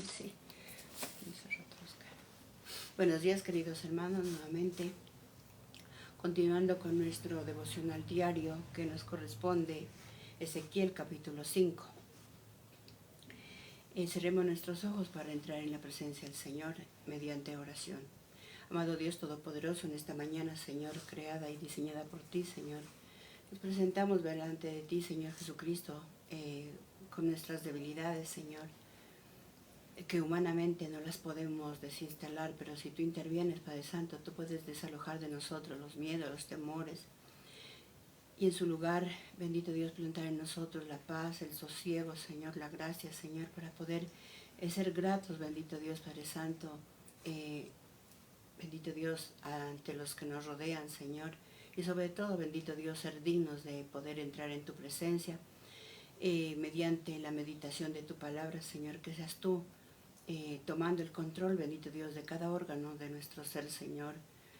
Sí. Buenos días, queridos hermanos, nuevamente continuando con nuestro devocional diario que nos corresponde Ezequiel capítulo 5. Cerremos nuestros ojos para entrar en la presencia del Señor mediante oración. Amado Dios Todopoderoso, en esta mañana, Señor, creada y diseñada por ti, Señor, nos presentamos delante de ti, Señor Jesucristo, con nuestras debilidades, Señor, que humanamente no las podemos desinstalar, pero si tú intervienes, Padre Santo, tú puedes desalojar de nosotros los miedos, los temores, y en su lugar, bendito Dios, plantar en nosotros la paz, el sosiego, Señor, la gracia, Señor, para poder ser gratos, bendito Dios, Padre Santo, bendito Dios, ante los que nos rodean, Señor, y sobre todo, bendito Dios, ser dignos de poder entrar en tu presencia, mediante la meditación de tu palabra, Señor, que seas tú tomando el control, bendito Dios, de cada órgano de nuestro ser, Señor,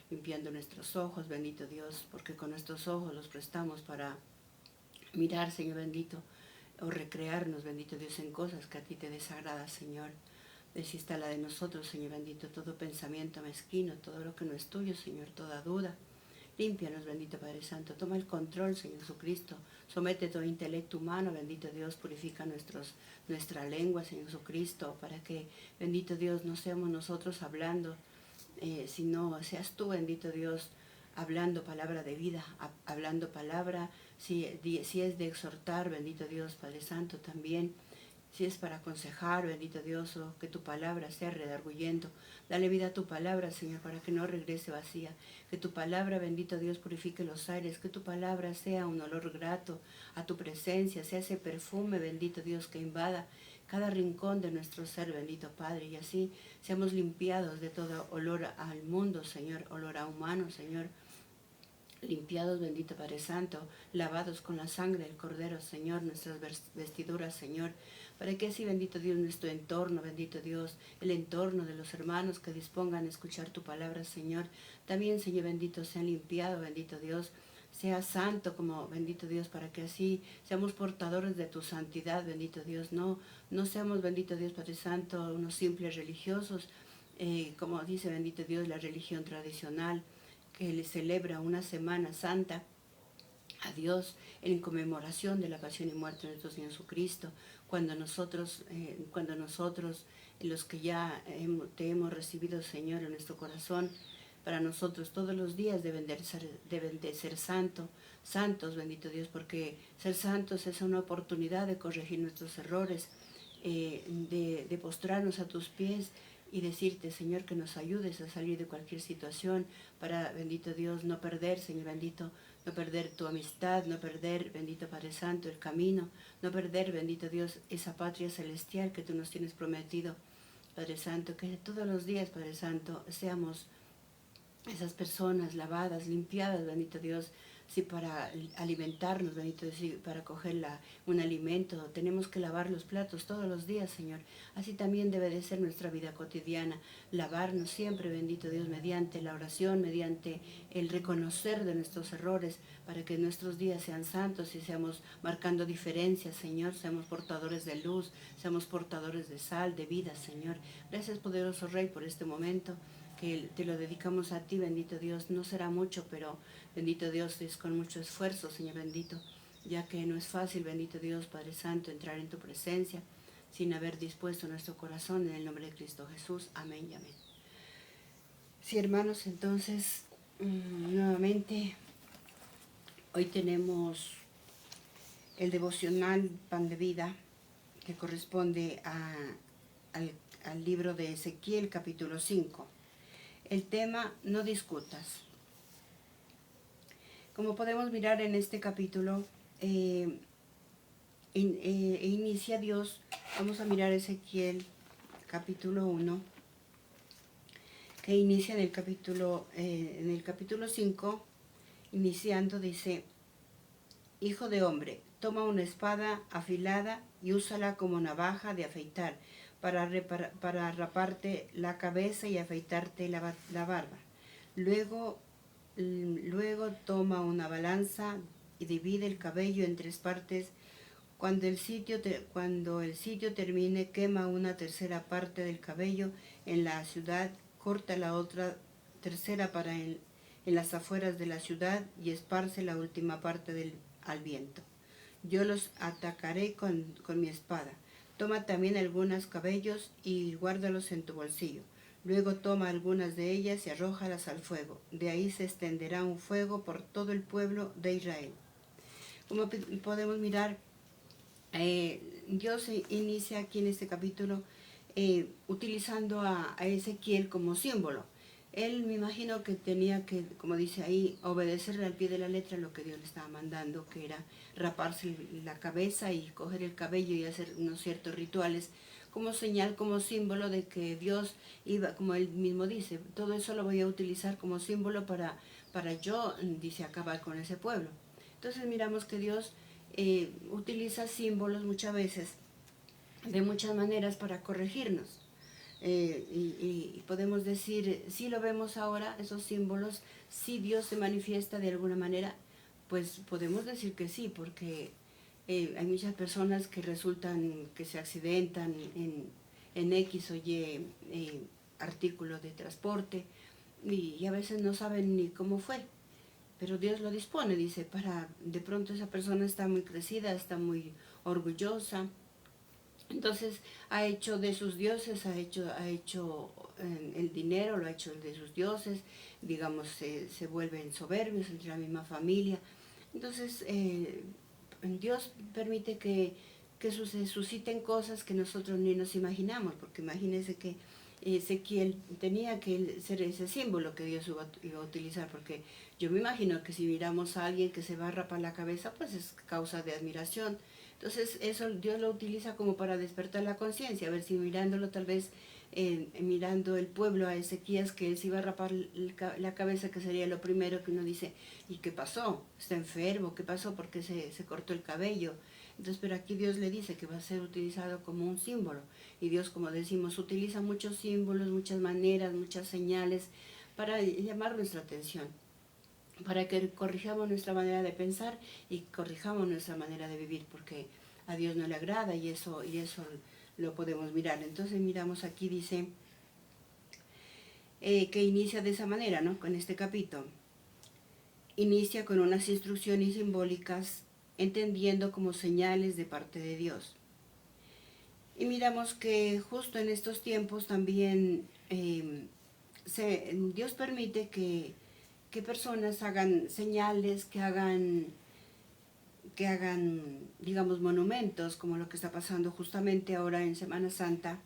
limpiando nuestros ojos, bendito Dios, porque con nuestros ojos los prestamos para mirar, Señor bendito, o recrearnos, bendito Dios, en cosas que a ti te desagrada, Señor. Desinstala de nosotros, Señor bendito, todo pensamiento mezquino, todo lo que no es tuyo, Señor, toda duda. Límpianos, bendito Padre Santo. Toma el control, Señor Jesucristo. Somete todo intelecto humano, bendito Dios. Purifica nuestra lengua, Señor Jesucristo, para que, bendito Dios, no seamos nosotros hablando, sino seas tú, bendito Dios, hablando palabra de vida, hablando palabra, si es de exhortar, bendito Dios, Padre Santo, también. Si es para aconsejar, bendito Dios, o que tu palabra sea redarguyendo. Dale vida a tu palabra, Señor, para que no regrese vacía. Que tu palabra, bendito Dios, purifique los aires. Que tu palabra sea un olor grato a tu presencia. Sea ese perfume, bendito Dios, que invada cada rincón de nuestro ser, bendito Padre. Y así seamos limpiados de todo olor al mundo, Señor, olor a humano, Señor. Limpiados, bendito Padre Santo, lavados con la sangre del Cordero, Señor, nuestras vestiduras, Señor, para que así, bendito Dios, nuestro entorno, bendito Dios, el entorno de los hermanos que dispongan a escuchar tu palabra, Señor, también, Señor bendito, sea limpiado, bendito Dios, sea santo como bendito Dios, para que así seamos portadores de tu santidad, bendito Dios, no seamos, bendito Dios, Padre Santo, unos simples religiosos, como dice, bendito Dios, la religión tradicional, que le celebra una Semana Santa a Dios en conmemoración de la pasión y muerte de nuestro Señor Jesucristo, cuando nosotros, los que ya te hemos recibido, Señor, en nuestro corazón, para nosotros todos los días deben de ser santos, bendito Dios, porque ser santos es una oportunidad de corregir nuestros errores, de postrarnos a tus pies y decirte, Señor, que nos ayudes a salir de cualquier situación para, bendito Dios, no perder, Señor bendito, no perder tu amistad, no perder, bendito Padre Santo, el camino, no perder, bendito Dios, esa patria celestial que tú nos tienes prometido, Padre Santo, que todos los días, Padre Santo, seamos esas personas lavadas, limpiadas, bendito Dios, si para alimentarnos, bendito Dios, si para coger un alimento, tenemos que lavar los platos todos los días, Señor. Así también debe de ser nuestra vida cotidiana, lavarnos siempre, bendito Dios, mediante la oración, mediante el reconocer de nuestros errores, para que nuestros días sean santos y seamos marcando diferencias, Señor, seamos portadores de luz, seamos portadores de sal, de vida, Señor. Gracias, poderoso Rey, por este momento que te lo dedicamos a ti, bendito Dios. No será mucho, pero bendito Dios, es con mucho esfuerzo, Señor bendito, ya que no es fácil, bendito Dios, Padre Santo, entrar en tu presencia sin haber dispuesto nuestro corazón en el nombre de Cristo Jesús. Amén y amén. Sí, hermanos, entonces, nuevamente, hoy tenemos el devocional Pan de Vida, que corresponde al libro de Ezequiel, capítulo 5. El tema, no discutas. Como podemos mirar en este capítulo, inicia Dios, vamos a mirar Ezequiel capítulo 1, que inicia en el capítulo 5, iniciando, dice: Hijo de hombre, toma una espada afilada y úsala como navaja de afeitar, para raparte la cabeza y afeitarte la barba. Luego toma una balanza y divide el cabello en 3 partes Cuando el sitio termine, quema una tercera parte del cabello en la ciudad, corta la otra tercera en las afueras de la ciudad y esparce la última parte al viento. Yo los atacaré con mi espada. Toma también algunos cabellos y guárdalos en tu bolsillo. Luego toma algunas de ellas y arrójalas al fuego. De ahí se extenderá un fuego por todo el pueblo de Israel. Como podemos mirar, Dios inicia aquí en este capítulo utilizando a Ezequiel como símbolo. Él me imagino que tenía que, como dice ahí, obedecerle al pie de la letra lo que Dios le estaba mandando, que era raparse la cabeza y coger el cabello y hacer unos ciertos rituales como señal, como símbolo de que Dios iba, como él mismo dice, todo eso lo voy a utilizar como símbolo para yo, dice, acabar con ese pueblo. Entonces miramos que Dios utiliza símbolos muchas veces, de muchas maneras para corregirnos. Y podemos decir, si lo vemos ahora, esos símbolos, si Dios se manifiesta de alguna manera, pues podemos decir que sí, porque hay muchas personas que resultan, que se accidentan en X o Y artículos de transporte y a veces no saben ni cómo fue, pero Dios lo dispone, dice, de pronto esa persona está muy crecida, está muy orgullosa. Entonces ha hecho de sus dioses, ha hecho el dinero, lo ha hecho de sus dioses, digamos, se vuelven soberbios entre la misma familia. Entonces Dios permite que se susciten cosas que nosotros ni nos imaginamos, porque imagínense que Ezequiel tenía que ser ese símbolo que Dios iba a utilizar, porque yo me imagino que si miramos a alguien que se va a rapar la cabeza, pues es causa de admiración. Entonces eso Dios lo utiliza como para despertar la conciencia, a ver si mirándolo tal vez, mirando el pueblo a Ezequías que él se iba a rapar la cabeza, que sería lo primero que uno dice, ¿y qué pasó? ¿Está enfermo? ¿Qué pasó? ¿Por qué se cortó el cabello? Entonces, pero aquí Dios le dice que va a ser utilizado como un símbolo. Y Dios, como decimos, utiliza muchos símbolos, muchas maneras, muchas señales para llamar nuestra atención, para que corrijamos nuestra manera de pensar y corrijamos nuestra manera de vivir, porque a Dios no le agrada y eso lo podemos mirar. Entonces miramos aquí, dice que inicia de esa manera, ¿no? Con este capítulo. Inicia con unas instrucciones simbólicas, entendiendo como señales de parte de Dios. Y miramos que justo en estos tiempos también Dios permite que personas hagan señales, que hagan, digamos, monumentos, como lo que está pasando justamente ahora en Semana Santa,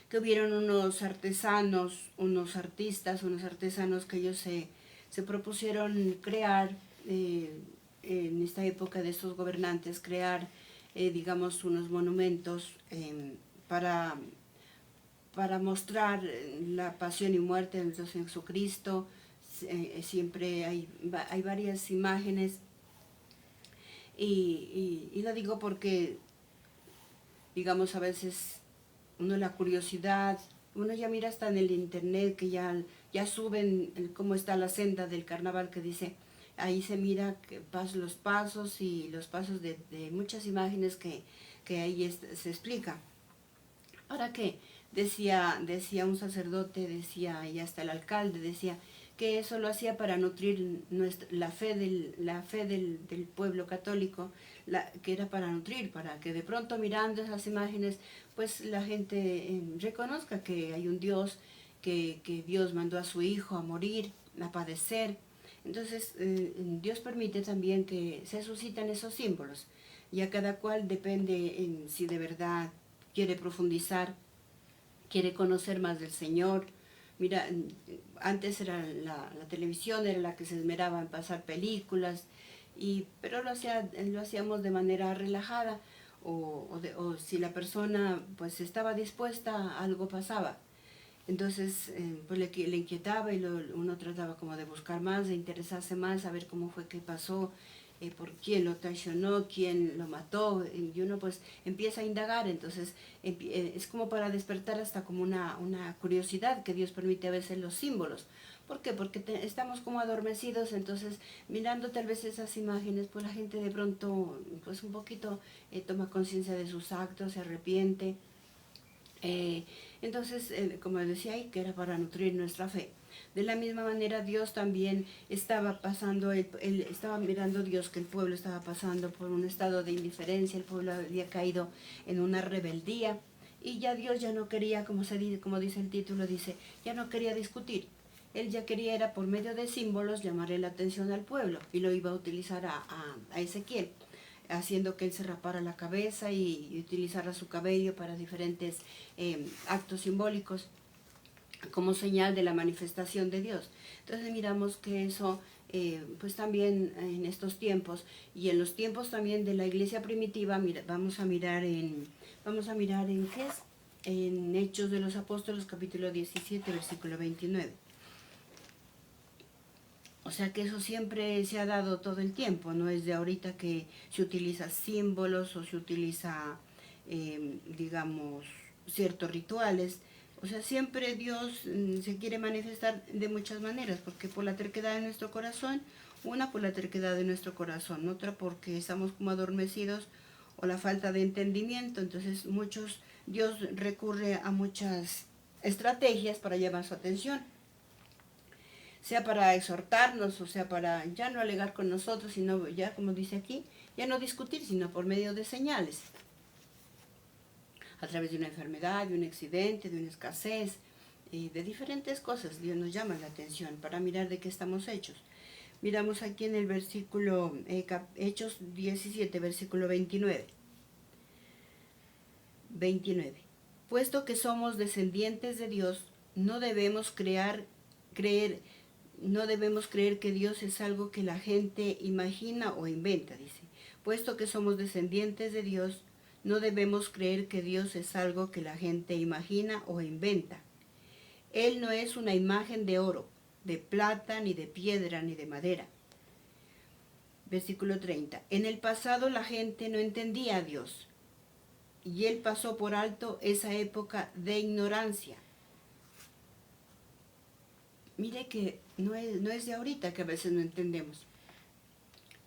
que hubieron unos artesanos, unos artistas, unos artesanos que ellos se propusieron crear, en esta época de estos gobernantes, crear, digamos, unos monumentos para mostrar la pasión y muerte de nuestro Señor Jesucristo. Siempre hay varias imágenes y lo digo porque, digamos, a veces uno la curiosidad, uno ya mira hasta en el internet que ya suben cómo está la senda del carnaval, que dice, ahí se mira los pasos y los pasos de muchas imágenes que ahí se explica. Ahora que decía un sacerdote, decía, y hasta el alcalde decía, que eso lo hacía para nutrir la fe del pueblo católico, que era para nutrir, para que de pronto mirando esas imágenes, pues la gente reconozca que hay un Dios, que Dios mandó a su Hijo a morir, a padecer. Entonces Dios permite también que se suscitan esos símbolos, y a cada cual depende en si de verdad quiere profundizar, quiere conocer más del Señor. Mira, antes era la televisión, era la que se esmeraba en pasar películas, pero lo hacíamos de manera relajada, o si la persona pues estaba dispuesta, algo pasaba. Entonces pues le inquietaba y uno trataba como de buscar más, de interesarse más, a ver cómo fue, qué pasó, por quién lo traicionó, quién lo mató, y uno pues empieza a indagar. Entonces es como para despertar hasta como una curiosidad que Dios permite a veces los símbolos, ¿Por qué? Porque estamos como adormecidos, entonces mirando tal vez esas imágenes, pues la gente de pronto, pues un poquito toma conciencia de sus actos, se arrepiente. Entonces, como decía ahí, que era para nutrir nuestra fe. De la misma manera, Dios también estaba pasando, estaba mirando Dios que el pueblo estaba pasando por un estado de indiferencia, el pueblo había caído en una rebeldía y ya Dios ya no quería, como dice el título, dice, ya no quería discutir. Él ya quería, era por medio de símbolos, llamarle la atención al pueblo y lo iba a utilizar a Ezequiel, haciendo que él se rapara la cabeza y utilizara su cabello para diferentes actos simbólicos como señal de la manifestación de Dios. Entonces miramos que eso, pues también en estos tiempos y en los tiempos también de la iglesia primitiva, vamos a mirar en ¿qué es? En Hechos de los Apóstoles, capítulo 17, versículo 29. O sea que eso siempre se ha dado todo el tiempo, no es de ahorita que se utiliza símbolos o se utiliza, digamos, ciertos rituales. O sea, siempre Dios se quiere manifestar de muchas maneras, porque por la terquedad de nuestro corazón, una por la terquedad de nuestro corazón, otra porque estamos como adormecidos o la falta de entendimiento. Entonces Dios recurre a muchas estrategias para llamar su atención, sea para exhortarnos, o sea para ya no alegar con nosotros, sino ya, como dice aquí, ya no discutir, sino por medio de señales, a través de una enfermedad, de un accidente, de una escasez, de diferentes cosas. Dios nos llama la atención para mirar de qué estamos hechos. Miramos aquí en el versículo, Hechos 17, versículo 29. 29. Puesto que somos descendientes de Dios, no debemos creer que Dios es algo que la gente imagina o inventa, dice. Puesto que somos descendientes de Dios, no debemos creer que Dios es algo que la gente imagina o inventa. Él no es una imagen de oro, de plata, ni de piedra, ni de madera. Versículo 30. En el pasado la gente no entendía a Dios, y Él pasó por alto esa época de ignorancia. Mire que no es de ahorita que a veces no entendemos.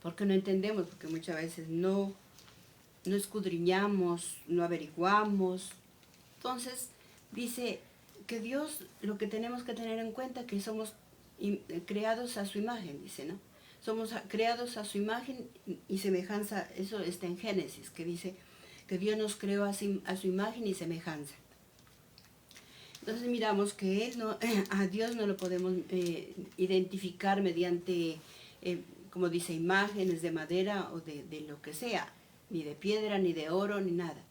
¿Por qué no entendemos? Porque muchas veces no escudriñamos, no averiguamos. Entonces, dice que Dios, lo que tenemos que tener en cuenta, que somos creados a su imagen, dice, ¿no? Somos creados a su imagen y semejanza. Eso está en Génesis, que dice que Dios nos creó a su imagen y semejanza. Entonces miramos que a Dios no lo podemos identificar mediante, como dice, imágenes de madera o de lo que sea, ni de piedra, ni de oro, ni nada.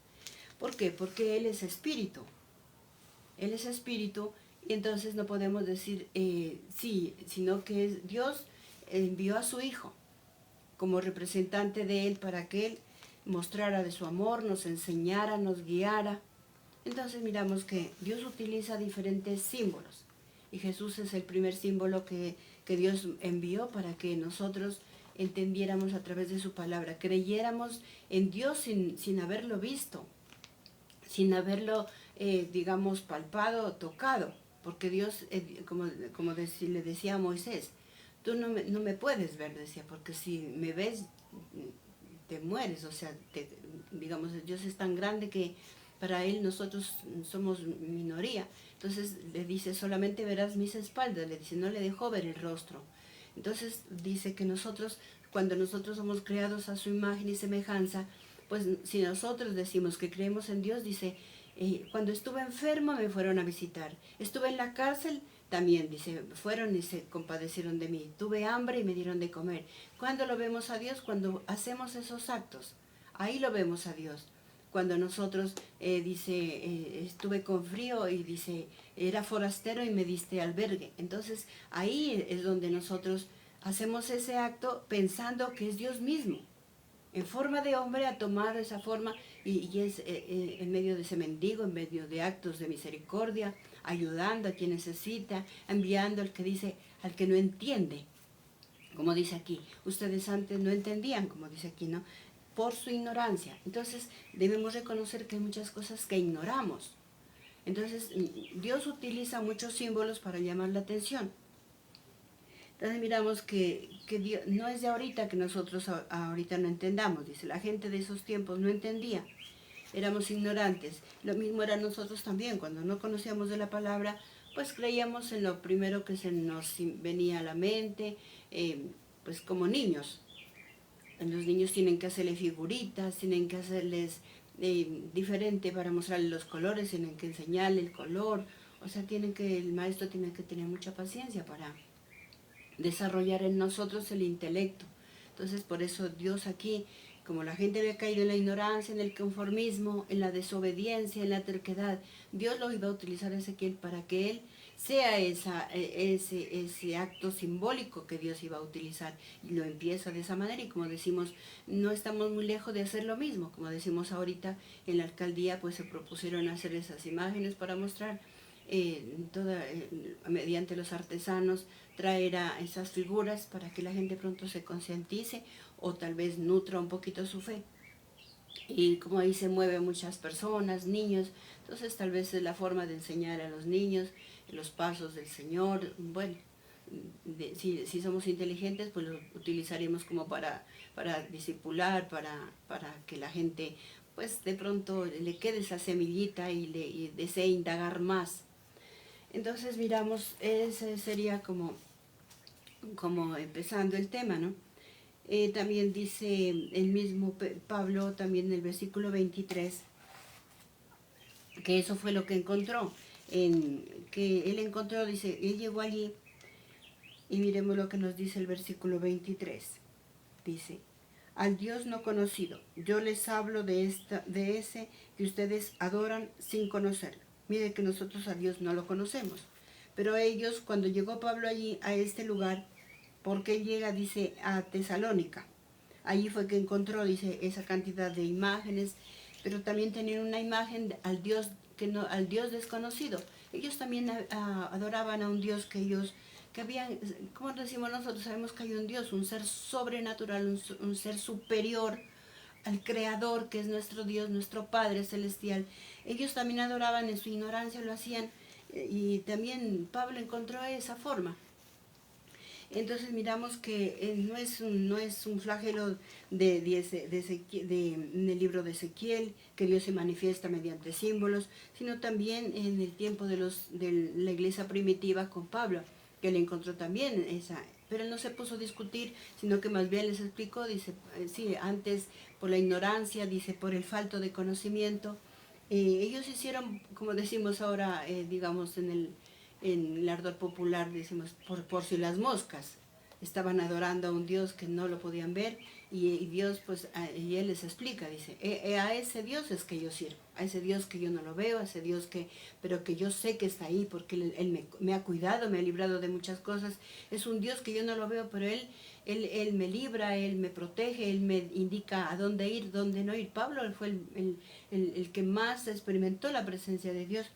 ¿Por qué? Porque Él es espíritu. Él es espíritu y entonces no podemos decir sí, sino que Dios envió a su Hijo como representante de Él para que Él mostrara de su amor, nos enseñara, nos guiara. Entonces miramos que Dios utiliza diferentes símbolos y Jesús es el primer símbolo que Dios envió para que nosotros entendiéramos a través de su palabra, creyéramos en Dios sin haberlo visto, sin haberlo, digamos, palpado o tocado, porque Dios, le decía a Moisés, tú no me puedes ver, decía, porque si me ves, te mueres. O sea, digamos, Dios es tan grande que para Él nosotros somos minoría. Entonces le dice, solamente verás mis espaldas, le dice, no le dejó ver el rostro. Entonces dice que cuando nosotros somos creados a su imagen y semejanza, pues si nosotros decimos que creemos en Dios, dice, cuando estuve enfermo me fueron a visitar, estuve en la cárcel, también, dice, fueron y se compadecieron de mí, tuve hambre y me dieron de comer. ¿Cuándo lo vemos a Dios? Cuando hacemos esos actos, ahí lo vemos a Dios. Cuando nosotros, estuve con frío y dice, era forastero y me diste albergue. Entonces ahí es donde nosotros hacemos ese acto pensando que es Dios mismo. En forma de hombre ha tomado esa forma y es en medio de ese mendigo, en medio de actos de misericordia, ayudando a quien necesita, enviando al que dice, al que no entiende. Como dice aquí, ustedes antes no entendían, como dice aquí, ¿no? Por su ignorancia. Entonces debemos reconocer que hay muchas cosas que ignoramos. Entonces Dios utiliza muchos símbolos para llamar la atención. Entonces miramos que Dios, no es de ahorita que nosotros ahorita no entendamos, dice, la gente de esos tiempos no entendía, éramos ignorantes. Lo mismo era nosotros también, cuando no conocíamos de la palabra, pues creíamos en lo primero que se nos venía a la mente, pues como niños. Los niños tienen que hacerle figuritas, tienen que hacerles diferente para mostrarles los colores, tienen que enseñarle el color, o sea, el maestro tiene que tener mucha paciencia para desarrollar en nosotros el intelecto. Entonces, por eso Dios aquí, como la gente había caído en la ignorancia, en el conformismo, en la desobediencia, en la terquedad, Dios lo iba a utilizar a Ezequiel para que él sea ese acto simbólico que Dios iba a utilizar. Y lo empieza de esa manera y como decimos, no estamos muy lejos de hacer lo mismo. Como decimos ahorita, en la alcaldía pues se propusieron hacer esas imágenes para mostrar mediante los artesanos traer a esas figuras para que la gente pronto se concientice o tal vez nutra un poquito su fe. Y como ahí se mueven muchas personas, niños, entonces tal vez es la forma de enseñar a los niños los pasos del Señor. Bueno, si somos inteligentes, pues lo utilizaremos como para discipular, para que la gente pues de pronto le quede esa semillita y desee indagar más. Entonces miramos, ese sería como empezando el tema, ¿no? También dice el mismo Pablo, también en el versículo 23, que eso fue lo que encontró. Que él encontró, dice, él llegó allí y miremos lo que nos dice el versículo 23. Dice, al Dios no conocido, yo les hablo de ese que ustedes adoran sin conocerlo. Mire que nosotros a Dios no lo conocemos. Pero ellos, cuando llegó Pablo allí, a este lugar, porque él llega, dice, a Tesalónica. Allí fue que encontró, dice, esa cantidad de imágenes, pero también tenían una imagen al Dios, al Dios desconocido. Ellos también adoraban a un Dios que habían, como decimos nosotros, sabemos que hay un Dios, un ser sobrenatural, un ser superior al Creador, que es nuestro Dios, nuestro Padre Celestial. Ellos también adoraban en su ignorancia, lo hacían, y también Pablo encontró esa forma. Entonces miramos que no es un flagelo en el libro de Ezequiel, que Dios se manifiesta mediante símbolos, sino también en el tiempo de la iglesia primitiva con Pablo, que le encontró también esa. Pero él no se puso a discutir, sino que más bien les explicó, dice, sí, antes por la ignorancia, dice, por el falto de conocimiento. Ellos hicieron, como decimos ahora, digamos, en el ardor popular, decimos, por si las moscas. Estaban adorando a un Dios que no lo podían ver y Dios, pues, y Él les explica, dice, a ese Dios es que yo sirvo, a ese Dios que yo no lo veo, a ese Dios pero que yo sé que está ahí porque Él me ha cuidado, me ha librado de muchas cosas. Es un Dios que yo no lo veo, pero Él me libra, Él me protege, Él me indica a dónde ir, dónde no ir. Pablo fue el que más experimentó la presencia de Dios,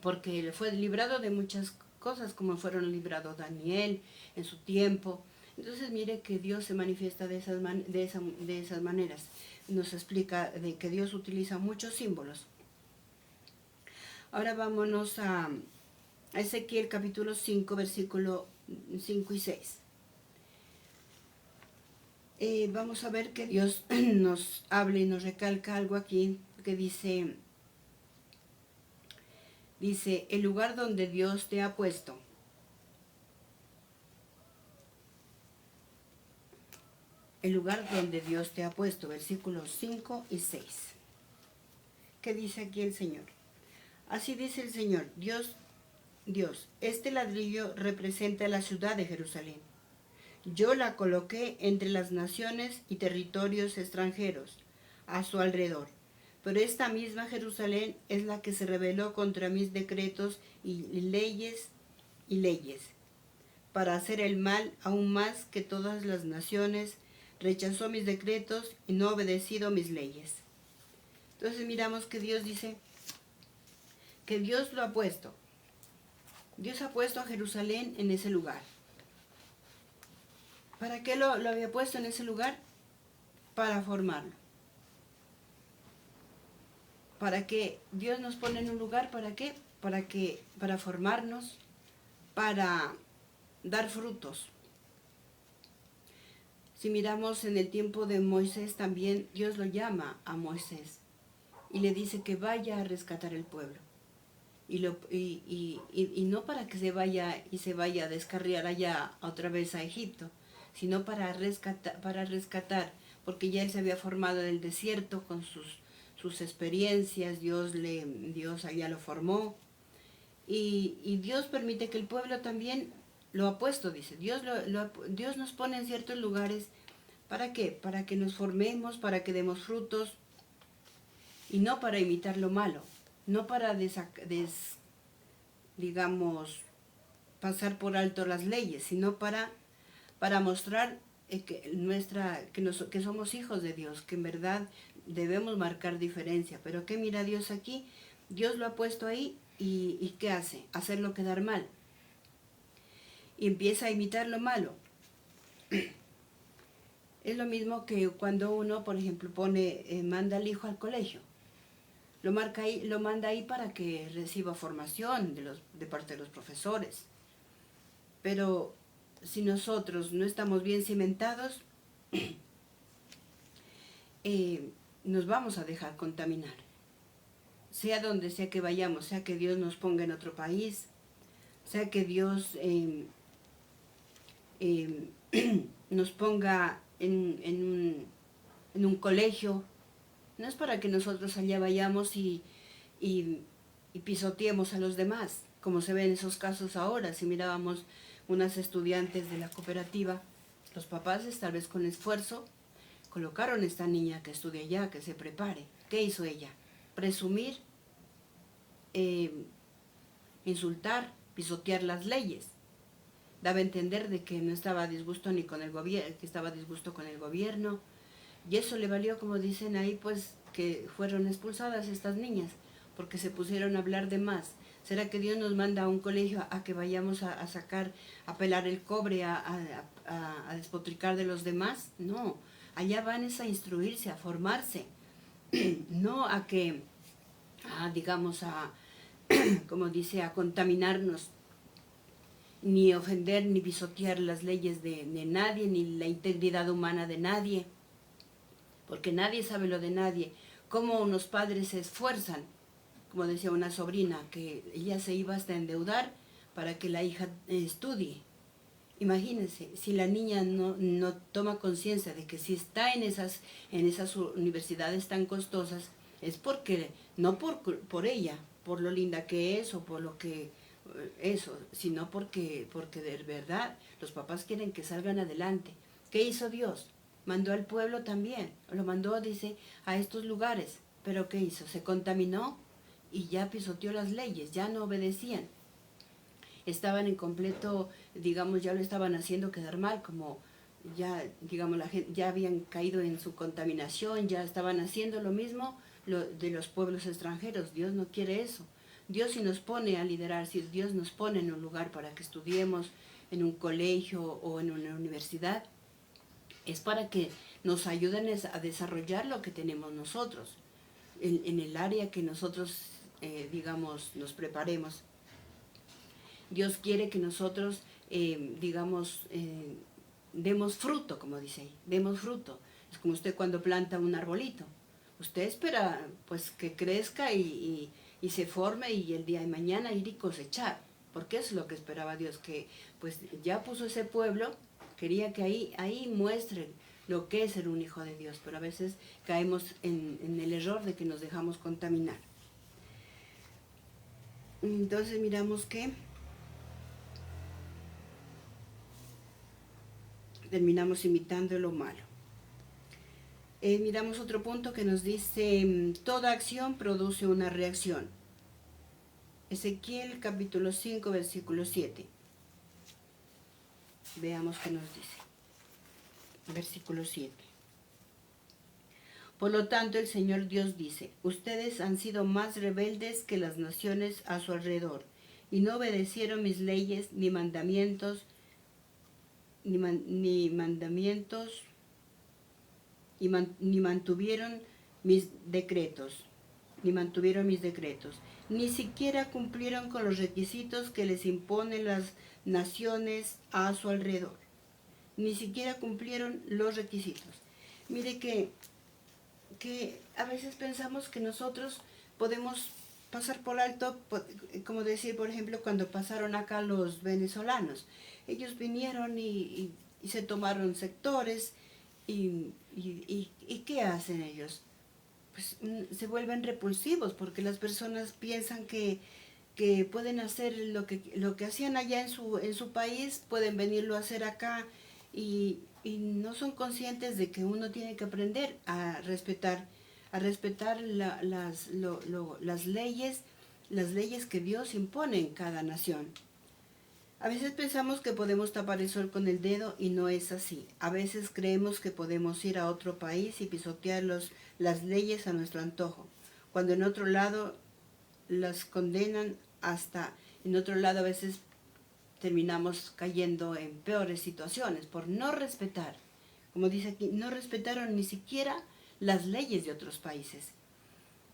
porque fue librado de muchas cosas, como fueron librados Daniel en su tiempo. Entonces mire que Dios se manifiesta de esas maneras. Nos explica de que Dios utiliza muchos símbolos. Ahora vámonos a Ezequiel capítulo 5, versículo 5 y 6. Vamos a ver que Dios nos habla y nos recalca algo aquí que dice, el lugar donde Dios te ha puesto. El lugar donde Dios te ha puesto, versículos 5 y 6. ¿Qué dice aquí el Señor? Así dice el Señor, Dios, este ladrillo representa la ciudad de Jerusalén. Yo la coloqué entre las naciones y territorios extranjeros a su alrededor. Pero esta misma Jerusalén es la que se rebeló contra mis decretos y leyes, para hacer el mal aún más que todas las naciones, rechazó mis decretos y no ha obedecido mis leyes. Entonces miramos que Dios dice que Dios lo ha puesto. Dios ha puesto a Jerusalén en ese lugar. ¿Para qué lo había puesto en ese lugar? Para formarlo. ¿Para qué Dios nos pone en un lugar? ¿Para qué? Para formarnos, para dar frutos. Si miramos en el tiempo de Moisés también, Dios lo llama a Moisés y le dice que vaya a rescatar el pueblo. Y no para que se vaya a descarriar allá otra vez a Egipto, sino para rescatar, porque ya él se había formado en el desierto con sus experiencias, Dios allá lo formó, y Dios permite que el pueblo también lo ha puesto, dice, Dios nos pone en ciertos lugares, ¿para qué? Para que nos formemos, para que demos frutos, y no para imitar lo malo, no para digamos, pasar por alto las leyes, sino para mostrar que somos hijos de Dios, que en verdad debemos marcar diferencia. Pero ¿qué mira Dios aquí? Dios lo ha puesto ahí y ¿qué hace? Hacerlo quedar mal. Y empieza a imitar lo malo. Es lo mismo que cuando uno, por ejemplo, manda al hijo al colegio. Lo manda ahí para que reciba formación de parte de los profesores. Pero si nosotros no estamos bien cimentados, nos vamos a dejar contaminar. Sea donde sea que vayamos, sea que Dios nos ponga en otro país, sea que Dios nos ponga en un colegio, no es para que nosotros allá vayamos y pisoteemos a los demás, como se ve en esos casos ahora. Si mirábamos unas estudiantes de la cooperativa, los papás, tal vez con esfuerzo, colocaron a esta niña que estudia allá, que se prepare. ¿Qué hizo ella? Presumir, insultar, pisotear las leyes. Daba a entender de que no estaba a disgusto ni con el gobierno, que estaba a disgusto con el gobierno. Y eso le valió, como dicen ahí, pues que fueron expulsadas estas niñas, porque se pusieron a hablar de más. ¿Será que Dios nos manda a un colegio a que vayamos a pelar el cobre, a despotricar de los demás? No, allá van a instruirse, a formarse, no a que, como dice, a contaminarnos, ni ofender, ni pisotear las leyes de nadie, ni la integridad humana de nadie, porque nadie sabe lo de nadie. Cómo unos padres se esfuerzan, como decía una sobrina, que ella se iba hasta endeudar para que la hija estudie. Imagínense, si la niña no toma conciencia de que si está en esas universidades tan costosas, es porque, no por ella, por lo linda que es o por lo que eso, sino porque de verdad los papás quieren que salgan adelante. ¿Qué hizo Dios? Mandó al pueblo también, lo mandó, dice, a estos lugares. ¿Pero qué hizo? Se contaminó y ya pisoteó las leyes, ya no obedecían. Estaban en completo, digamos, ya lo estaban haciendo quedar mal, como ya, digamos, la gente ya habían caído en su contaminación, ya estaban haciendo lo mismo de los pueblos extranjeros. Dios no quiere eso. Dios, si nos pone a liderar, si Dios nos pone en un lugar para que estudiemos, en un colegio o en una universidad, es para que nos ayuden a desarrollar lo que tenemos nosotros, en el área que nosotros, digamos, nos preparemos. Dios quiere que nosotros, demos fruto, como dice ahí, demos fruto. Es como usted cuando planta un arbolito. Usted espera pues que crezca y se forme y el día de mañana ir y cosechar. Porque eso es lo que esperaba Dios, que pues ya puso ese pueblo, quería que ahí muestre lo que es ser un hijo de Dios, pero a veces caemos en el error de que nos dejamos contaminar. Entonces miramos que terminamos imitando lo malo. Miramos otro punto que nos dice, toda acción produce una reacción. Ezequiel capítulo 5, versículo 7. Veamos qué nos dice. Versículo 7. Por lo tanto, el Señor Dios dice, ustedes han sido más rebeldes que las naciones a su alrededor, y no obedecieron mis leyes ni mandamientos, ni mantuvieron mis decretos. ni mantuvieron mis decretos, ni siquiera cumplieron con los requisitos que les imponen las naciones a su alrededor. Ni siquiera cumplieron los requisitos. Mire que a veces pensamos que nosotros podemos pasar por alto, como decir, por ejemplo, cuando pasaron acá los venezolanos. Ellos vinieron y se tomaron sectores y ¿qué hacen ellos? Pues se vuelven repulsivos porque las personas piensan que pueden hacer lo que hacían allá en su país, pueden venirlo a hacer acá y no son conscientes de que uno tiene que aprender a respetar las leyes que Dios impone en cada nación. A veces pensamos que podemos tapar el sol con el dedo y no es así. A veces creemos que podemos ir a otro país y pisotear las leyes a nuestro antojo, cuando en otro lado las condenan en otro lado a veces terminamos cayendo en peores situaciones por no respetar. Como dice aquí, no respetaron ni siquiera las leyes de otros países.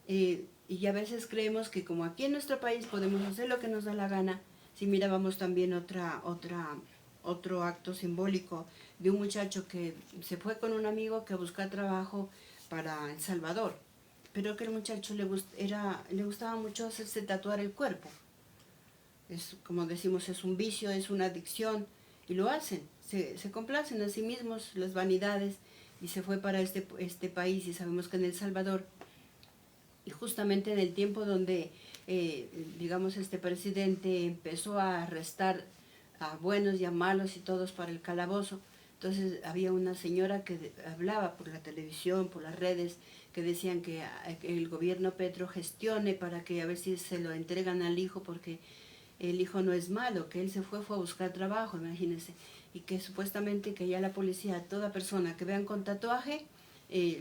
Y a veces creemos que como aquí en nuestro país podemos hacer lo que nos da la gana. Si mirábamos también otro acto simbólico de un muchacho que se fue con un amigo que buscaba trabajo para El Salvador, pero que el muchacho le gustaba mucho hacerse tatuar el cuerpo. Es, como decimos, es un vicio, es una adicción, y lo hacen, se complacen a sí mismos las vanidades, y se fue para este país, y sabemos que en El Salvador, y justamente en el tiempo donde digamos, este presidente empezó a arrestar a buenos y a malos y todos para el calabozo. Entonces había una señora que hablaba por la televisión, por las redes, que decían que el gobierno Petro gestione para que a ver si se lo entregan al hijo, porque el hijo no es malo, que él fue a buscar trabajo, imagínense, y que supuestamente que ya la policía, toda persona que vean con tatuaje,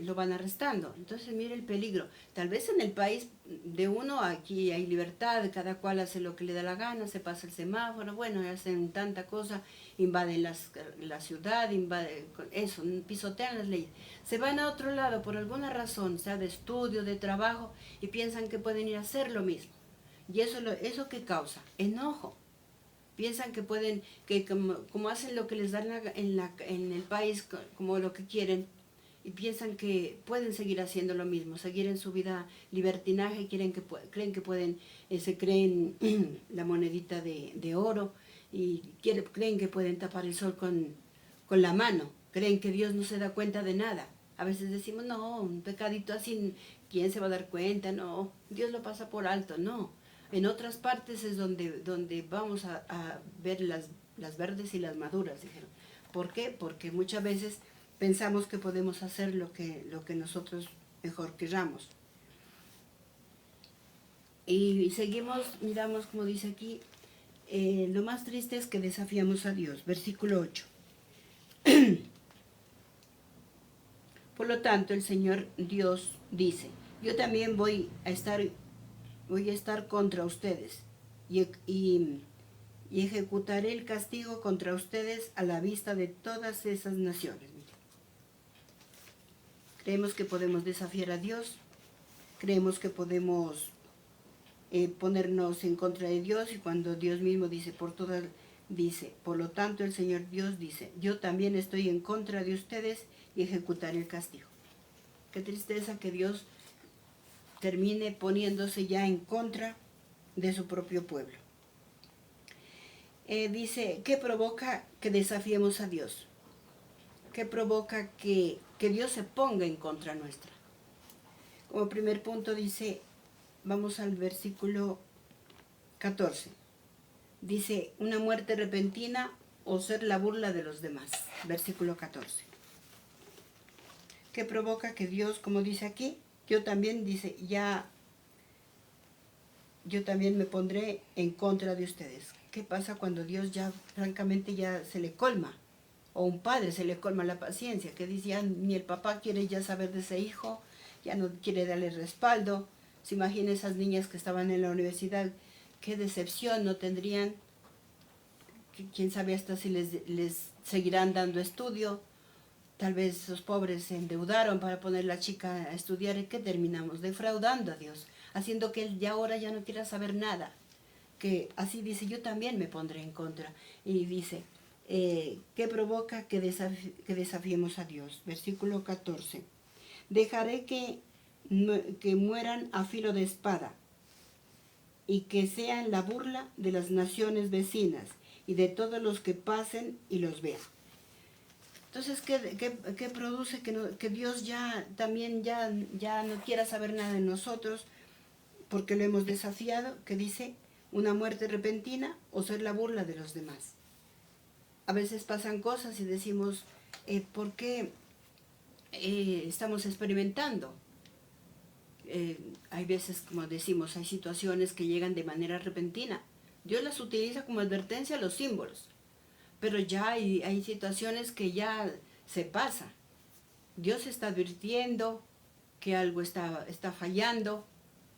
lo van arrestando. Entonces mire el peligro. Tal vez en el país de uno aquí hay libertad, cada cual hace lo que le da la gana, se pasa el semáforo, bueno, hacen tanta cosa, invaden la ciudad, eso, pisotean las leyes. Se van a otro lado por alguna razón, sea de estudio, de trabajo, y piensan que pueden ir a hacer lo mismo. Y eso que causa enojo. Piensan que pueden, que como hacen lo que les dan en el país, como lo que quieren, y piensan que pueden seguir haciendo lo mismo, seguir en su vida libertinaje, creen que pueden, se creen la monedita de oro, y creen que pueden tapar el sol con la mano, creen que Dios no se da cuenta de nada. A veces decimos, no, un pecadito así, ¿quién se va a dar cuenta? No, Dios lo pasa por alto, no. En otras partes es donde vamos a ver las verdes y las maduras, dijeron. ¿Por qué? Porque muchas veces pensamos que podemos hacer lo que nosotros mejor queramos. Y seguimos, miramos como dice aquí, lo más triste es que desafiamos a Dios. Versículo 8. Por lo tanto, el Señor Dios dice, yo también voy a estar contra ustedes y ejecutaré el castigo contra ustedes a la vista de todas esas naciones. Creemos que podemos desafiar a Dios, creemos que podemos ponernos en contra de Dios, y cuando Dios mismo dice, por lo tanto el Señor Dios dice, yo también estoy en contra de ustedes y ejecutaré el castigo. Qué tristeza que Dios termine poniéndose ya en contra de su propio pueblo. Dice, ¿qué provoca que desafiemos a Dios? ¿Qué provoca que Dios se ponga en contra nuestra? Como primer punto dice, vamos al versículo 14. Dice, una muerte repentina o ser la burla de los demás. Versículo 14. ¿Qué provoca que Dios, como dice aquí, yo también me pondré en contra de ustedes? ¿Qué pasa cuando Dios ya, francamente, ya se le colma? O un padre se le colma la paciencia, que dice, ya ni el papá quiere ya saber de ese hijo, ya no quiere darle respaldo. Se imagina esas niñas que estaban en la universidad, qué decepción no tendrían, quién sabe hasta si les seguirán dando estudio. Tal vez esos pobres se endeudaron para poner a la chica a estudiar, y que terminamos defraudando a Dios. haciendo que él ya ahora ya no quiera saber nada. Que así dice, yo también me pondré en contra. Y dice, ¿qué provoca que desafiemos a Dios? Versículo 14. Dejaré que mueran a filo de espada y que sean la burla de las naciones vecinas y de todos los que pasen y los vean. Entonces, ¿qué produce que Dios ya también ya no quiera saber nada de nosotros porque lo hemos desafiado? Que dice, una muerte repentina o ser la burla de los demás. A veces pasan cosas y decimos, ¿por qué estamos experimentando? Hay veces, como decimos, hay situaciones que llegan de manera repentina. Dios las utiliza como advertencia a los símbolos, pero ya hay situaciones que ya se pasa. Dios está advirtiendo que algo está fallando,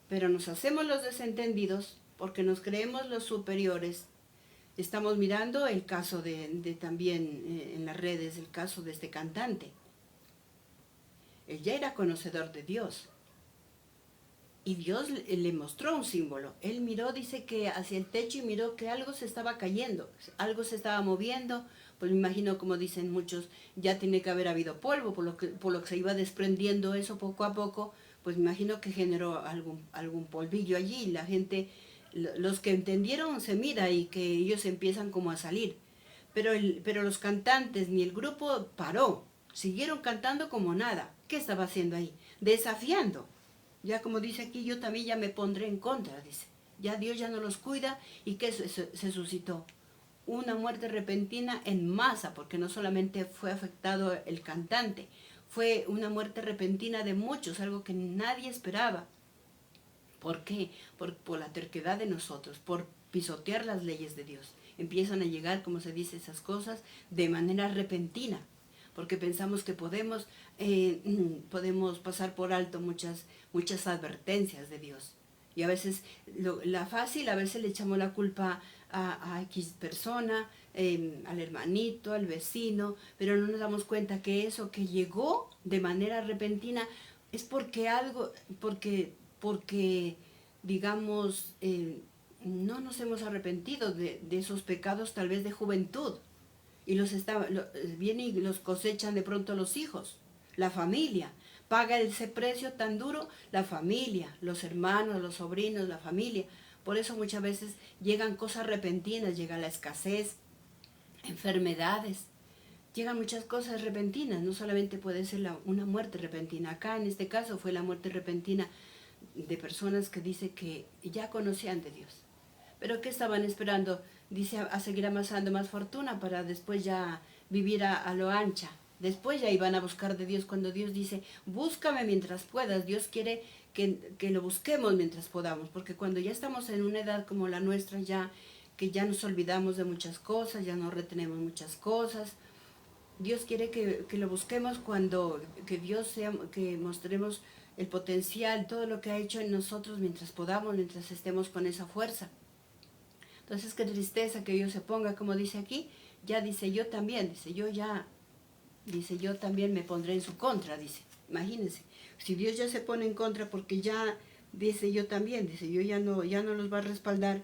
pero nos hacemos los desentendidos porque nos creemos los superiores. Estamos mirando el caso de también en las redes, el caso de este cantante. Él ya era conocedor de Dios. Y Dios le mostró un símbolo. Él miró, dice que hacia el techo y miró que algo se estaba cayendo, algo se estaba moviendo. Pues me imagino, como dicen muchos, ya tiene que haber habido polvo, por lo que se iba desprendiendo eso poco a poco. Pues me imagino que generó algún polvillo allí. La gente, los que entendieron se mira y que ellos empiezan como a salir. Pero los cantantes ni el grupo paró. Siguieron cantando como nada. ¿Qué estaba haciendo ahí? Desafiando. Ya como dice aquí, yo también ya me pondré en contra, dice. Ya Dios ya no los cuida. ¿Y qué se suscitó? Una muerte repentina en masa, porque no solamente fue afectado el cantante, fue una muerte repentina de muchos, algo que nadie esperaba. ¿Por qué? Por la terquedad de nosotros, por pisotear las leyes de Dios. Empiezan a llegar, como se dice, esas cosas de manera repentina, porque pensamos que podemos pasar por alto muchas advertencias de Dios. Y a veces, a veces le echamos la culpa a X persona, al hermanito, al vecino, pero no nos damos cuenta que eso que llegó de manera repentina es porque digamos, no nos hemos arrepentido de esos pecados tal vez de juventud. Y vienen y los cosechan de pronto los hijos, la familia. Paga ese precio tan duro la familia, los hermanos, los sobrinos, la familia. Por eso muchas veces llegan cosas repentinas, llega la escasez, enfermedades. Llegan muchas cosas repentinas, no solamente puede ser una muerte repentina. Acá en este caso fue la muerte repentina de personas que dice que ya conocían de Dios. Pero ¿qué estaban esperando? Dice a seguir amasando más fortuna para después ya vivir a lo ancha. Después ya iban a buscar de Dios cuando Dios dice, búscame mientras puedas. Dios quiere que lo busquemos mientras podamos, porque cuando ya estamos en una edad como la nuestra, que ya nos olvidamos de muchas cosas, ya no retenemos muchas cosas. Dios quiere que lo busquemos que mostremos el potencial, todo lo que ha hecho en nosotros mientras podamos, mientras estemos con esa fuerza. Entonces, qué tristeza que Dios se ponga, como dice aquí, ya dice yo también, dice yo también me pondré en su contra, dice. Imagínense, si Dios ya se pone en contra porque ya dice yo también, dice yo ya no los va a respaldar,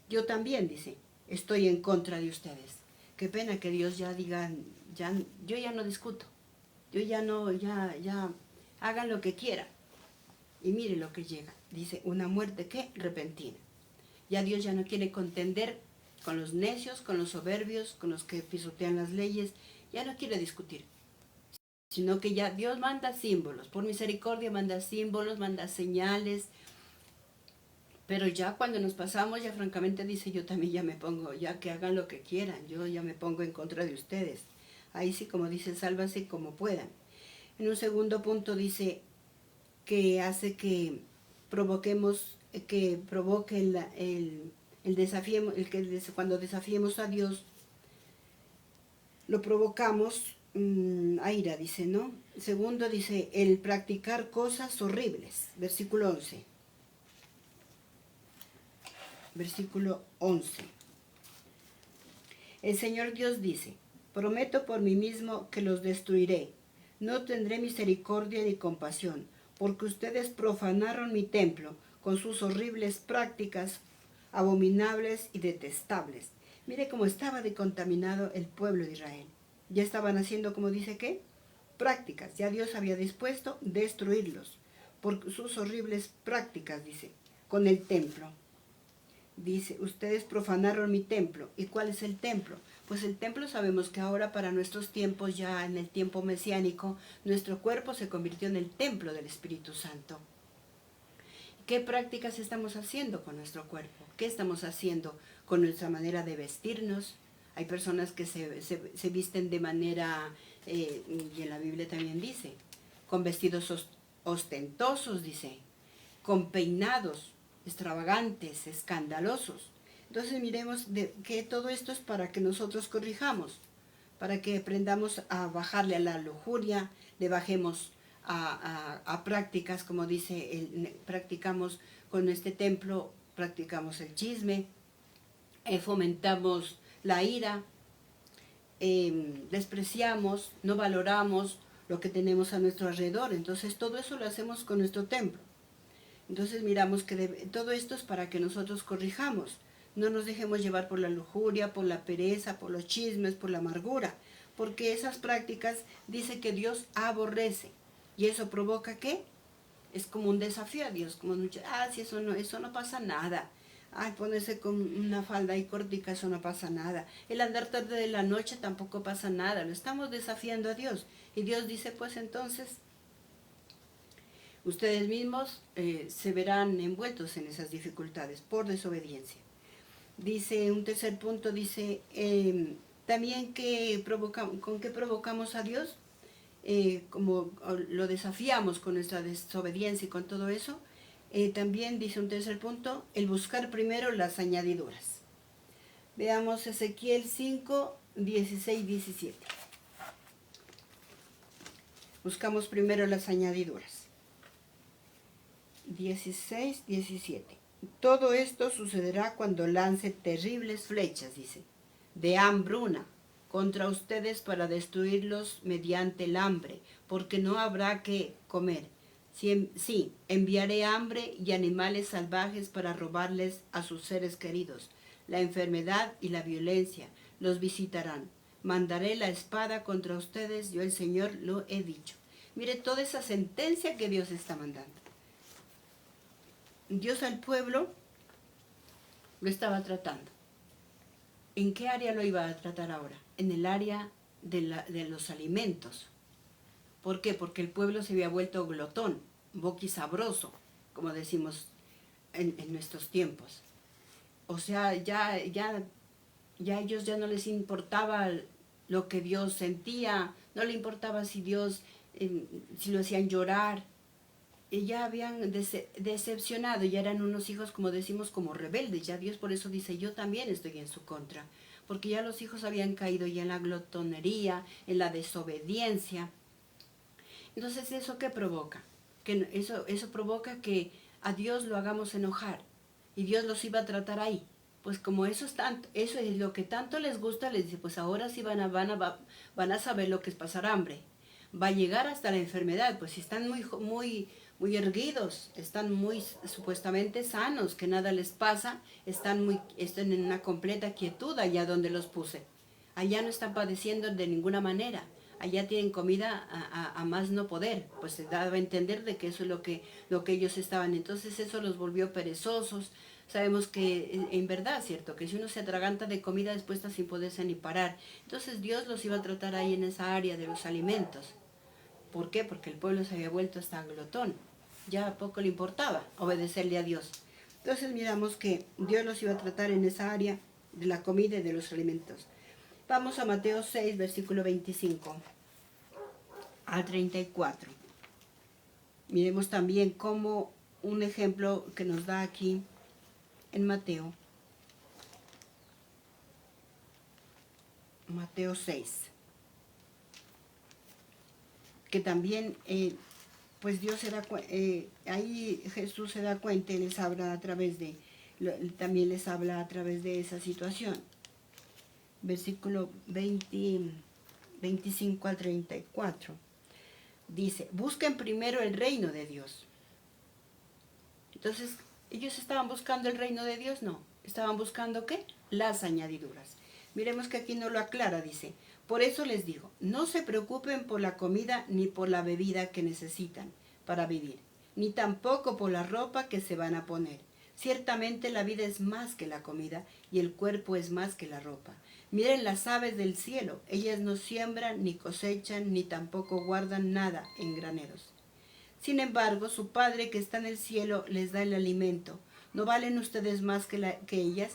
yo también, dice, estoy en contra de ustedes. Qué pena que Dios ya diga, yo ya no discuto, ya hagan lo que quieran. Y mire lo que llega, dice, una muerte ¿qué? Repentina. Ya Dios ya no quiere contender con los necios, con los soberbios, con los que pisotean las leyes, ya no quiere discutir, sino que ya Dios manda símbolos, por misericordia manda símbolos, manda señales, pero ya cuando nos pasamos, ya francamente dice, yo también ya me pongo, ya que hagan lo que quieran, yo ya me pongo en contra de ustedes. Ahí sí, como dice, sálvase como puedan. En un segundo punto dice que hace que provoque el desafío, cuando desafiemos a Dios, lo provocamos a ira, dice, ¿no? Segundo dice, el practicar cosas horribles, versículo 11. Versículo 11. El Señor Dios dice, prometo por mí mismo que los destruiré, no tendré misericordia ni compasión, porque ustedes profanaron mi templo, con sus horribles prácticas abominables y detestables. Mire cómo estaba de contaminado el pueblo de Israel. Ya estaban haciendo, como dice, ¿qué? Prácticas. Ya Dios había dispuesto destruirlos por sus horribles prácticas, dice, con el templo. Dice, ustedes profanaron mi templo. ¿Y cuál es el templo? Pues el templo sabemos que ahora para nuestros tiempos, ya en el tiempo mesiánico, nuestro cuerpo se convirtió en el templo del Espíritu Santo. ¿Qué prácticas estamos haciendo con nuestro cuerpo? ¿Qué estamos haciendo con nuestra manera de vestirnos? Hay personas que se visten de manera, y en la Biblia también dice, con vestidos ostentosos, dice, con peinados extravagantes, escandalosos. Entonces miremos que todo esto es para que nosotros corrijamos, para que aprendamos a bajarle a la lujuria, le bajemos a prácticas, como dice, practicamos con este templo, practicamos el chisme, fomentamos la ira, despreciamos, no valoramos lo que tenemos a nuestro alrededor. Entonces todo eso lo hacemos con nuestro templo. Entonces miramos que todo esto es para que nosotros corrijamos. No nos dejemos llevar por la lujuria, por la pereza, por los chismes, por la amargura. Porque esas prácticas dice que Dios aborrece. ¿Y eso provoca qué? Es como un desafío a Dios. Como si eso no pasa nada. Ay, ponerse con una falda ahí cortica, eso no pasa nada. El andar tarde de la noche tampoco pasa nada. Lo estamos desafiando a Dios. Y Dios dice, pues entonces, ustedes mismos se verán envueltos en esas dificultades por desobediencia. Dice, un tercer punto, dice, también con qué provocamos a Dios, como lo desafiamos con nuestra desobediencia y con todo eso. También dice un tercer punto, el buscar primero las añadiduras. Veamos Ezequiel 5, 16, 17. Buscamos primero las añadiduras. 16, 17. Todo esto sucederá cuando lance terribles flechas, dice, de hambruna contra ustedes para destruirlos mediante el hambre, porque no habrá que comer. Sí, enviaré hambre y animales salvajes para robarles a sus seres queridos. La enfermedad y la violencia los visitarán. Mandaré la espada contra ustedes, yo el Señor lo he dicho. Mire toda esa sentencia que Dios está mandando. Dios al pueblo lo estaba tratando. ¿En qué área lo iba a tratar ahora? En el área de los alimentos. ¿Por qué? Porque el pueblo se había vuelto glotón, boquisabroso, como decimos en nuestros tiempos. O sea, ya ellos ya no les importaba lo que Dios sentía, no le importaba si Dios, si lo hacían llorar. Y ya habían decepcionado, ya eran unos hijos, como decimos, como rebeldes. Ya Dios por eso dice, yo también estoy en su contra. Porque ya los hijos habían caído ya en la glotonería, en la desobediencia. Entonces, ¿eso qué provoca? Que eso provoca que a Dios lo hagamos enojar. Y Dios los iba a tratar ahí. Pues como eso es lo que tanto les gusta, les dice, pues ahora sí van a saber lo que es pasar hambre. Va a llegar hasta la enfermedad, pues si están muy erguidos, están muy supuestamente sanos, que nada les pasa, están en una completa quietud allá donde los puse. Allá no están padeciendo de ninguna manera. Allá tienen comida a más no poder, pues se daba a entender de que eso es lo que ellos estaban. Entonces eso los volvió perezosos. Sabemos que en verdad, cierto, que si uno se atraganta de comida después está sin poderse ni parar. Entonces Dios los iba a tratar ahí en esa área de los alimentos. ¿Por qué? Porque el pueblo se había vuelto hasta glotón. Ya poco le importaba obedecerle a Dios. Entonces miramos que Dios los iba a tratar en esa área de la comida y de los alimentos. Vamos a Mateo 6, versículo 25 al 34. Miremos también cómo un ejemplo que nos da aquí en Mateo 6. Que también, pues Dios ahí Jesús se da cuenta y les habla también les habla a través de esa situación. Versículo 25 al 34. Dice, busquen primero el reino de Dios. Entonces, Ellos estaban buscando el reino de Dios, no. Estaban buscando ¿qué? Las añadiduras. Miremos que aquí no lo aclara, dice. Por eso les digo, no se preocupen por la comida ni por la bebida que necesitan para vivir, ni tampoco por la ropa que se van a poner. Ciertamente la vida es más que la comida y el cuerpo es más que la ropa. Miren las aves del cielo, ellas no siembran, ni cosechan, ni tampoco guardan nada en graneros. Sin embargo, su Padre que está en el cielo les da el alimento. ¿No valen ustedes más que ellas?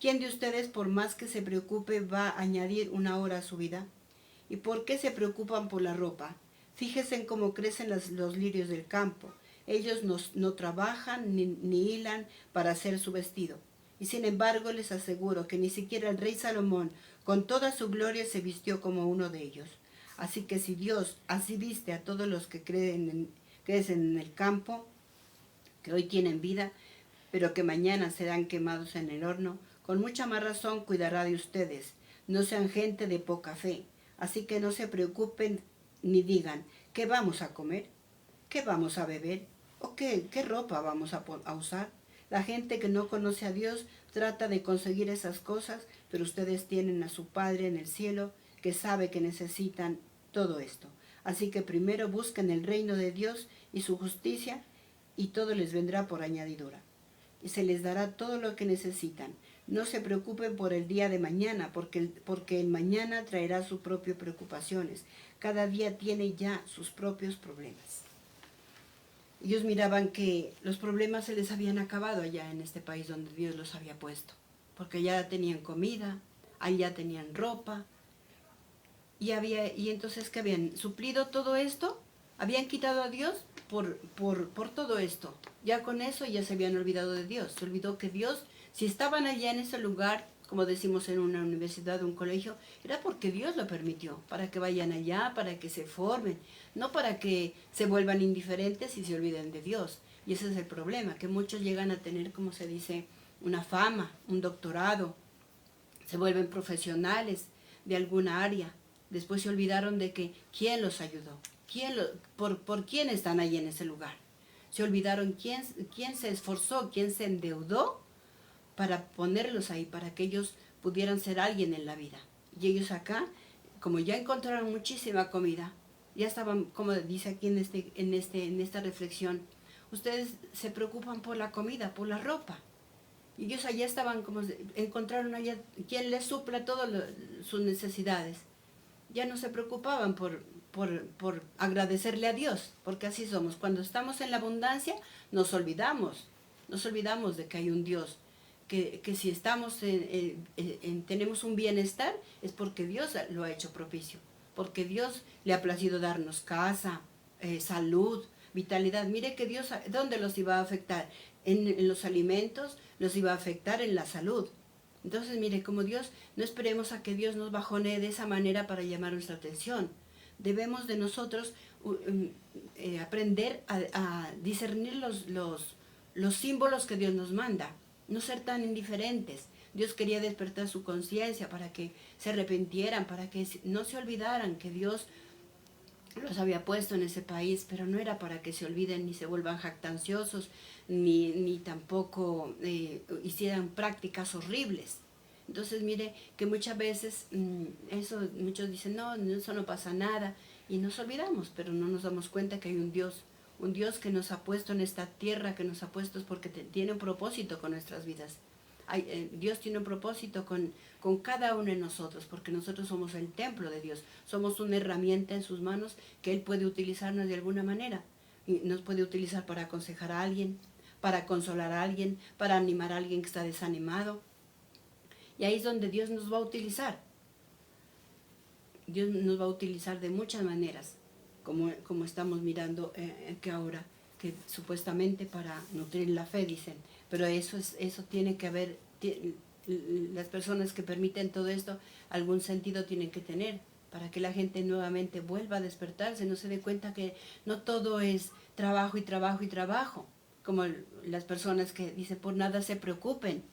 ¿Quién de ustedes, por más que se preocupe, va a añadir una hora a su vida? ¿Y por qué se preocupan por la ropa? Fíjense en cómo crecen los lirios del campo. Ellos no trabajan ni hilan para hacer su vestido. Y sin embargo les aseguro que ni siquiera el rey Salomón, con toda su gloria, se vistió como uno de ellos. Así que si Dios así viste a todos los que crecen en el campo, que hoy tienen vida, pero que mañana serán quemados en el horno, con mucha más razón cuidará de ustedes. No sean gente de poca fe. Así que no se preocupen ni digan, ¿qué vamos a comer? ¿Qué vamos a beber? ¿O qué ropa vamos a usar? La gente que no conoce a Dios trata de conseguir esas cosas, pero ustedes tienen a su Padre en el cielo que sabe que necesitan todo esto. Así que primero busquen el reino de Dios y su justicia, y todo les vendrá por añadidura. Y se les dará todo lo que necesitan. No se preocupen por el día de mañana, porque el mañana traerá sus propias preocupaciones. Cada día tiene ya sus propios problemas. Ellos miraban que los problemas se les habían acabado allá en este país donde Dios los había puesto, porque ya tenían comida, allá tenían ropa, y entonces que habían suplido todo esto, habían quitado a Dios por todo esto. Ya con eso ya se habían olvidado de Dios. Se olvidó que Dios, si estaban allá en ese lugar, como decimos en una universidad o un colegio, era porque Dios lo permitió, para que vayan allá, para que se formen, no para que se vuelvan indiferentes y se olviden de Dios. Y ese es el problema, que muchos llegan a tener, como se dice, una fama, un doctorado, se vuelven profesionales de alguna área. Después se olvidaron de que quién los ayudó, por quién están ahí en ese lugar. Se olvidaron quién se esforzó, quién se endeudó para ponerlos ahí, para que ellos pudieran ser alguien en la vida. Y ellos acá, como ya encontraron muchísima comida, ya estaban, como dice aquí en esta reflexión, ustedes se preocupan por la comida, por la ropa. Y ellos allá estaban, como encontraron allá quien les supla todas sus necesidades. Ya no se preocupaban por agradecerle a Dios, porque así somos. Cuando estamos en la abundancia, nos olvidamos de que hay un Dios, que si estamos tenemos un bienestar, es porque Dios lo ha hecho propicio, porque Dios le ha placido darnos casa, salud, vitalidad. Mire que Dios, ¿dónde los iba a afectar? En los alimentos, los iba a afectar en la salud. Entonces, mire, como Dios, no esperemos a que Dios nos bajonee de esa manera para llamar nuestra atención. Debemos de nosotros aprender a discernir los símbolos que Dios nos manda, no ser tan indiferentes. Dios quería despertar su conciencia para que se arrepintieran, para que no se olvidaran que Dios los había puesto en ese país, pero no era para que se olviden ni se vuelvan jactanciosos, ni tampoco hicieran prácticas horribles. Entonces mire que muchas veces muchos dicen, no, eso no pasa nada, y nos olvidamos, pero no nos damos cuenta que hay un Dios que nos ha puesto en esta tierra, que nos ha puesto porque tiene un propósito con nuestras vidas. Dios tiene un propósito con cada uno de nosotros, porque nosotros somos el templo de Dios, somos una herramienta en sus manos que Él puede utilizarnos de alguna manera. Y nos puede utilizar para aconsejar a alguien, para consolar a alguien, para animar a alguien que está desanimado. Y ahí es donde Dios nos va a utilizar. Dios nos va a utilizar de muchas maneras, como estamos mirando que ahora, que supuestamente para nutrir la fe, dicen. Pero eso tiene que haber, las personas que permiten todo esto, algún sentido tienen que tener, para que la gente nuevamente vuelva a despertarse, no se dé cuenta que no todo es trabajo y trabajo y trabajo, como las personas que dicen por nada se preocupen,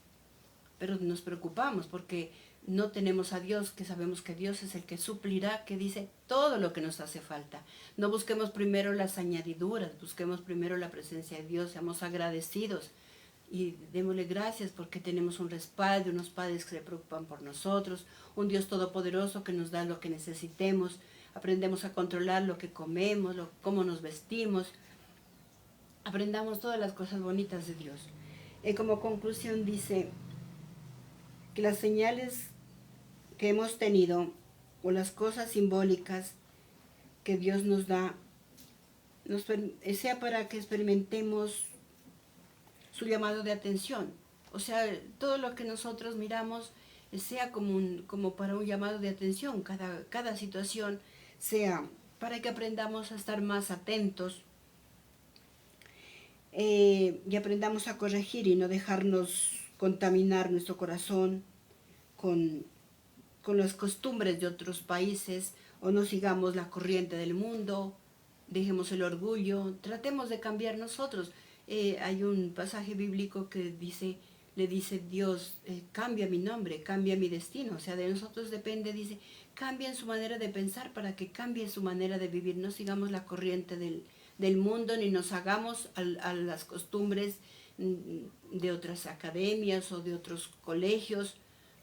pero nos preocupamos porque no tenemos a Dios, que sabemos que Dios es el que suplirá, que dice todo lo que nos hace falta. No busquemos primero las añadiduras, busquemos primero la presencia de Dios, seamos agradecidos. y démosle gracias porque tenemos un respaldo, unos padres que se preocupan por nosotros, un Dios todopoderoso que nos da lo que necesitemos, aprendemos a controlar lo que comemos, cómo nos vestimos, aprendamos todas las cosas bonitas de Dios. Como conclusión dice que las señales que hemos tenido o las cosas simbólicas que Dios nos da, sea para que experimentemos su llamado de atención. O sea, todo lo que nosotros miramos sea como para un llamado de atención, cada situación sea para que aprendamos a estar más atentos y aprendamos a corregir y no dejarnos contaminar nuestro corazón con las costumbres de otros países, o no sigamos la corriente del mundo, dejemos el orgullo, tratemos de cambiar nosotros. Hay un pasaje bíblico que le dice Dios, cambia mi nombre, cambia mi destino. O sea, de nosotros depende, dice, cambien su manera de pensar para que cambie su manera de vivir. No sigamos la corriente del mundo, ni nos hagamos a las costumbres de otras academias o de otros colegios.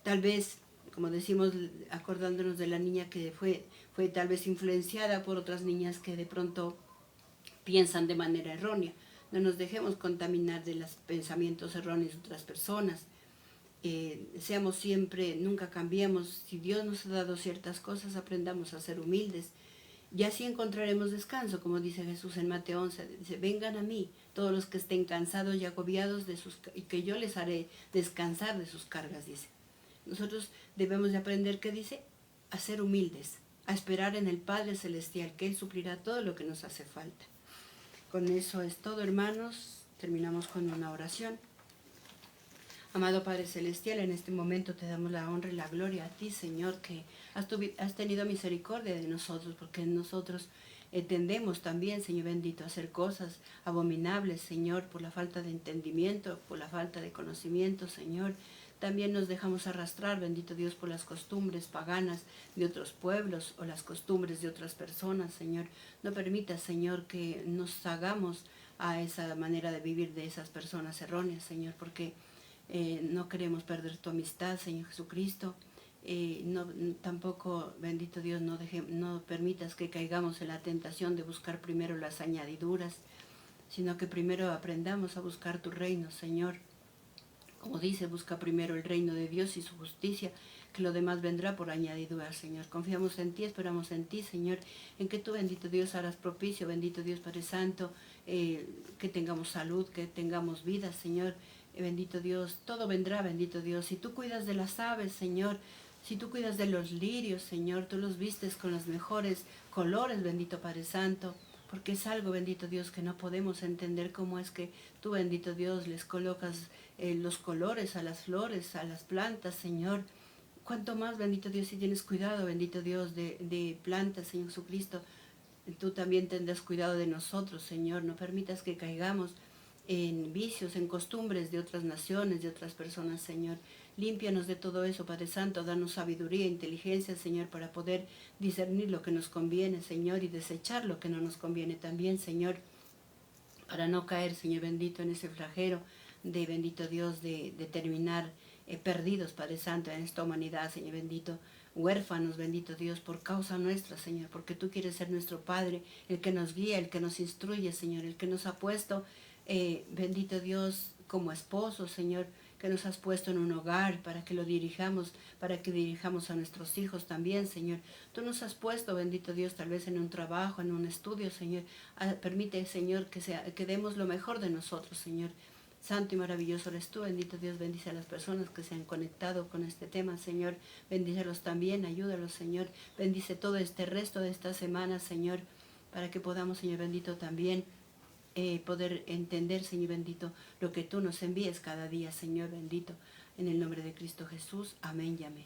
Tal vez, como decimos, acordándonos de la niña que fue tal vez influenciada por otras niñas que de pronto piensan de manera errónea. No nos dejemos contaminar de los pensamientos erróneos de otras personas. Seamos siempre, nunca cambiemos. Si Dios nos ha dado ciertas cosas, aprendamos a ser humildes. Y así encontraremos descanso, como dice Jesús en Mateo 11. Dice, vengan a mí, todos los que estén cansados y agobiados, y que yo les haré descansar de sus cargas, dice. Nosotros debemos de aprender, ¿qué dice? A ser humildes, a esperar en el Padre Celestial, que Él suplirá todo lo que nos hace falta. Con eso es todo, hermanos. Terminamos con una oración. Amado Padre Celestial, en este momento te damos la honra y la gloria a ti, Señor, que has tenido misericordia de nosotros, porque nosotros tendemos también, Señor bendito, a hacer cosas abominables, Señor, por la falta de entendimiento, por la falta de conocimiento, Señor. También nos dejamos arrastrar, bendito Dios, por las costumbres paganas de otros pueblos o las costumbres de otras personas, Señor. No permitas, Señor, que nos hagamos a esa manera de vivir de esas personas erróneas, Señor, porque no queremos perder tu amistad, Señor Jesucristo. Tampoco, bendito Dios, no permitas que caigamos en la tentación de buscar primero las añadiduras, sino que primero aprendamos a buscar tu reino, Señor. Como dice, busca primero el reino de Dios y su justicia, que lo demás vendrá por añadidura, Señor. Confiamos en ti, esperamos en ti, Señor, en que tú, bendito Dios, harás propicio, bendito Dios Padre Santo, que tengamos salud, que tengamos vida, Señor. Bendito Dios, todo vendrá, bendito Dios. Si tú cuidas de las aves, Señor, si tú cuidas de los lirios, Señor, tú los vistes con los mejores colores, bendito Padre Santo, porque es algo, bendito Dios, que no podemos entender cómo es que tú, bendito Dios, les colocas los colores a las flores, a las plantas, Señor. Cuanto más, bendito Dios, si tienes cuidado, bendito Dios, de plantas, Señor Jesucristo, tú también tendrás cuidado de nosotros, Señor. No permitas que caigamos en vicios, en costumbres de otras naciones, de otras personas, Señor. Límpianos de todo eso, Padre Santo, danos sabiduría e inteligencia, Señor, para poder discernir lo que nos conviene, Señor, y desechar lo que no nos conviene también, Señor, para no caer, Señor bendito, en ese flagelo de, bendito Dios, de terminar perdidos, Padre Santo, en esta humanidad, Señor bendito, huérfanos, bendito Dios, por causa nuestra, Señor, porque tú quieres ser nuestro Padre, el que nos guía, el que nos instruye, Señor, el que nos ha puesto, bendito Dios, como esposo, Señor, que nos has puesto en un hogar para que lo dirijamos, para que dirijamos a nuestros hijos también, Señor. Tú nos has puesto, bendito Dios, tal vez en un trabajo, en un estudio, Señor. Permite, Señor, que demos lo mejor de nosotros, Señor. Santo y maravilloso eres tú, bendito Dios, bendice a las personas que se han conectado con este tema, Señor. Bendícelos también, ayúdalos, Señor. Bendice todo este resto de esta semana, Señor, para que podamos, Señor bendito, también poder entender, Señor bendito, lo que tú nos envíes cada día, Señor bendito. En el nombre de Cristo Jesús, amén y amén.